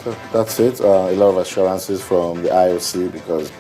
So that's it. A lot of assurances from the IOC because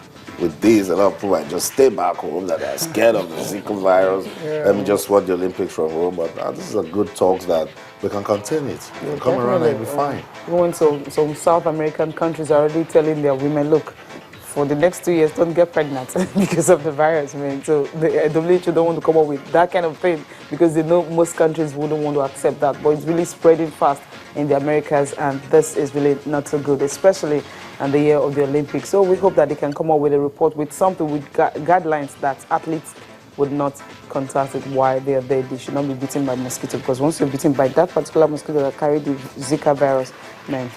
with this, a lot of people might just stay back home that they're scared of the Zika virus. Let me just watch the Olympics from home. But this is a good talk that we can contain it. Yeah, come around and be fine. Going to some South American countries are already telling their women, look, for the next 2 years, don't get pregnant because of the virus, man. So the WHO don't want to come up with that kind of thing because they know most countries wouldn't want to accept that. But it's really spreading fast in the Americas, and this is really not so good, especially in the year of the Olympics. So we hope that they can come up with a report with something, with guidelines that athletes would not contact it while they are there. They should not be bitten by mosquito, because once you're bitten by that particular mosquito that carried the Zika virus, man,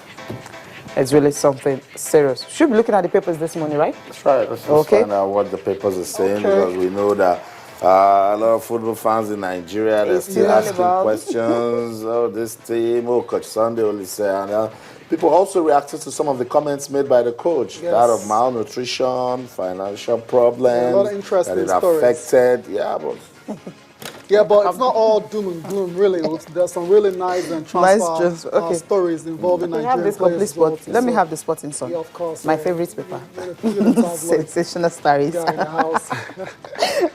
it's really something serious. Should be looking at the papers this morning, right? That's right. Let's just find out what the papers are saying, because we know that a lot of football fans in Nigeria, they're still asking questions. Oh, this team, oh, Coach Sunday, Oliseh, and people also reacted to some of the comments made by the coach, that of malnutrition, financial problems, a lot of interesting that it affected. Yeah, but yeah, but it's not all doom and gloom, really. There's some really nice and transfer stories involving Nigerian players. Let me have the Sporting Sun. Yeah, of course. My favorite paper. Sensational stories. Yeah, in the house.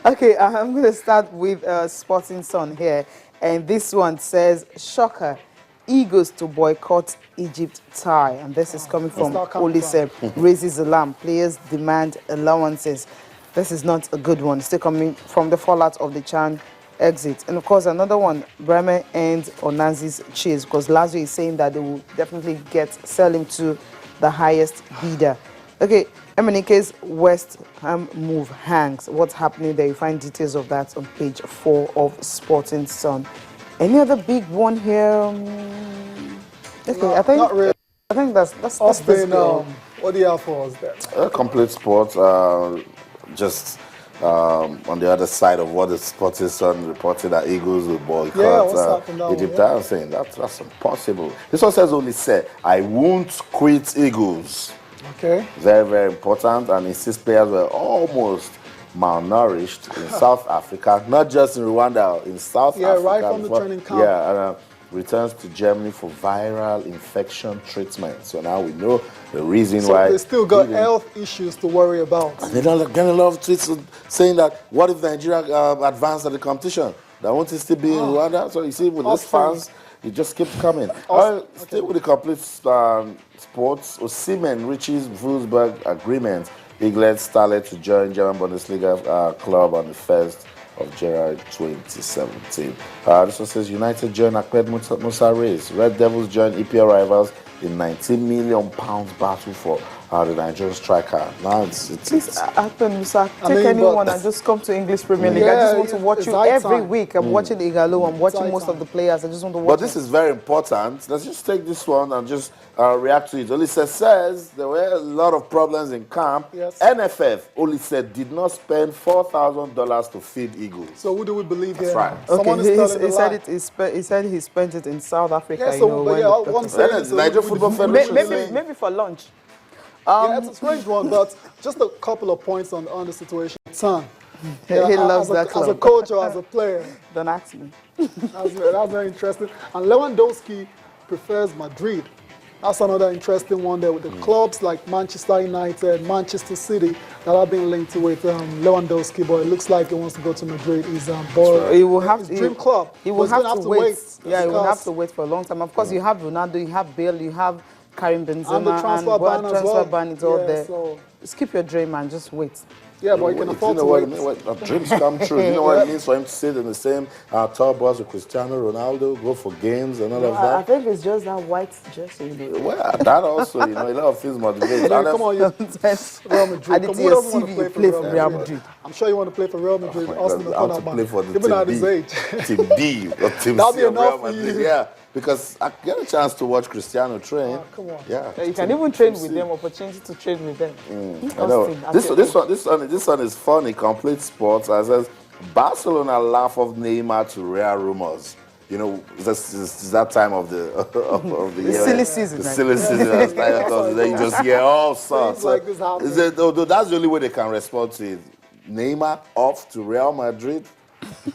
Okay, I'm going to start with Sporting Sun here. And this one says, shocker, Eagles to boycott Egypt tie. And this is coming from Oliseh. Raises alarm. Players demand allowances. This is not a good one. Still coming from the fallout of the Chan exit. And of course, another one, Bremen ends Onazi's chase, because Lazio is saying that they will definitely sell him to the highest bidder. Okay, MNK's West Ham move hangs. What's happening there? You find details of that on page 4 of Sporting Sun. Any other big one here? Okay, no, I think not really. I think that's Austin, what do you have for us there? Complete sports. Just on the other side of what the Sporting Sun reported, that Eagles will boycott Egypt. I'm saying that's impossible. This one says Oliseh, I won't quit Eagles. Okay. Very, very important, and insists players were almost malnourished in South Africa, not just in Rwanda, in South Africa. Yeah, right from the training camp. Yeah, and returns to Germany for viral infection treatment. So now we know the reason why. So they still got health issues to worry about. And they don't get a lot of tweets saying that, what if Nigeria advanced at the competition? That won't it still be in Rwanda? So you see, with these fans, it just keeps coming. Still with the complete sports, Osimhen reaches Wolfsburg agreement. Eagles started to join German Bundesliga club on the 1st of January 2017. This one says United join Ahmed Musa race. Red Devils join EPL rivals in £19 million battle for the Nigerian striker. Now it's Ahmed Musa, take anyone and just come to English Premier League. I just want to watch you every week. I'm watching Igalo, I'm watching most of the players. I just want to watch. But this is very important. Let's just take this one and just react to it. Oliseh says there were a lot of problems in camp. NFF, Oliseh did not spend $4,000 to feed Eagles. So who do we believe here? That's right. Okay, he said he spent it in South Africa. Yeah, so Nigeria Football Federation. Maybe for lunch. Yeah, it's a strange one, but just a couple of points on the situation. Son, he loves that club. As a coach or as a player. Don't ask me. That's very interesting. And Lewandowski prefers Madrid. That's another interesting one there with the clubs like Manchester United, Manchester City that have been linked to with Lewandowski, but it looks like he wants to go to Madrid. He's he will have dream club. He will have to wait. Yeah, he will have to wait for a long time. Of course, you have Ronaldo, you have Bale, you have Karim Benzema, and the transfer ban is all there. So skip your dream and just wait. Yeah, but you can afford to wait. Dreams come true. You know what it means for him to sit in the same tour bus with Cristiano Ronaldo, go for games and all of that? I think it's just that white jersey. Well, that also, a lot of things motivate. Come on, Real Madrid. Play for Real Madrid. I'm sure you want to play for Real Madrid. Austin, I want to play for the even at his age. Team B or Team That'll C be of enough Real for Madrid. you. Yeah, because I get a chance to watch Cristiano train. Come on. Yeah, you can even train with them. Opportunity to train with them. I know. This one is funny. Complete sports. It says Barcelona laugh off Neymar to Real rumors. You know, it's that time of the year. Silly season. The silly season. Then you just hear all sorts. Like this that's the only way they can respond to it. Neymar off to Real Madrid.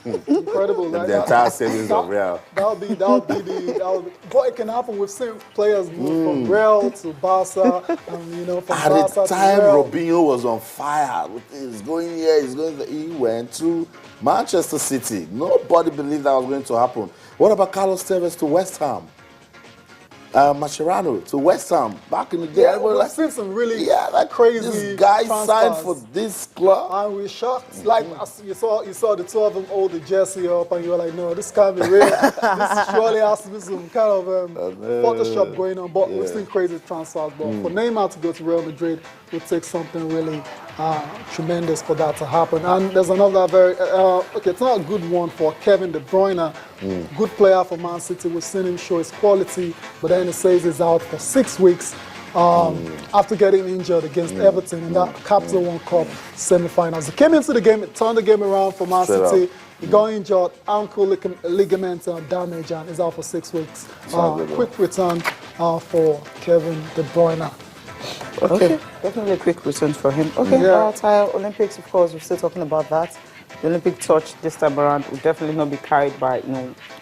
Incredible. The entire savings of Real. But it can happen. We've seen players move from Real to Barca, and from At Barca the time, to Real. Robinho was on fire. He's going here, he's going there. He went to Manchester City. Nobody believed that was going to happen. What about Carlos Tevez to West Ham? Mascherano to West Ham back in the day. Yeah, we've seen some really crazy. This guy transfers. signed for this club. And we're shocked. Like you saw the two of them hold the jersey up, and you were like, no, this can't be real. This surely has to be some kind of Photoshop going on. But we've seen crazy transfers. But for Neymar to go to Real Madrid would take something really tremendous for that to happen. And there's another very it's not a good one for Kevin De Bruyne. Good player for Man City. We've seen him show his quality, but then it says he's out for 6 weeks after getting injured against Everton in that Capital One Cup semi-finals. He came into the game, it turned the game around for Man City. He got injured, ankle ligament damage, and is out for 6 weeks. Quick return for Kevin De Bruyne. Okay, definitely a quick return for him. Okay, Olympics, of course, we're still talking about that. The Olympic touch this time around will definitely not be carried by,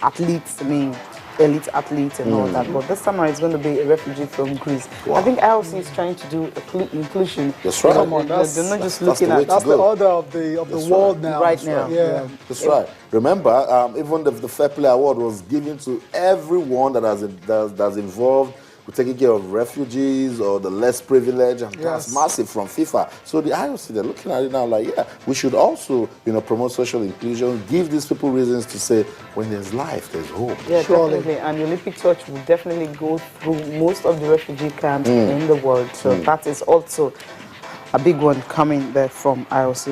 athletes, elite athletes and all that. But this time around, it's going to be a refugee from Greece. Wow. I think IOC is trying to do inclusion. That's right. Come on, they're not just looking at that's the order of the world now. Right now. Yeah. That's right. Remember, even the Fair Play Award was given to everyone that's involved with taking care of refugees or the less privileged, and that's massive from FIFA. So the IOC, they're looking at it now like, we should also, promote social inclusion, give these people reasons to say, when there's life, there's hope. Yeah, definitely. And the Olympic touch will definitely go through most of the refugee camps in the world. So that is also a big one coming there from IOC.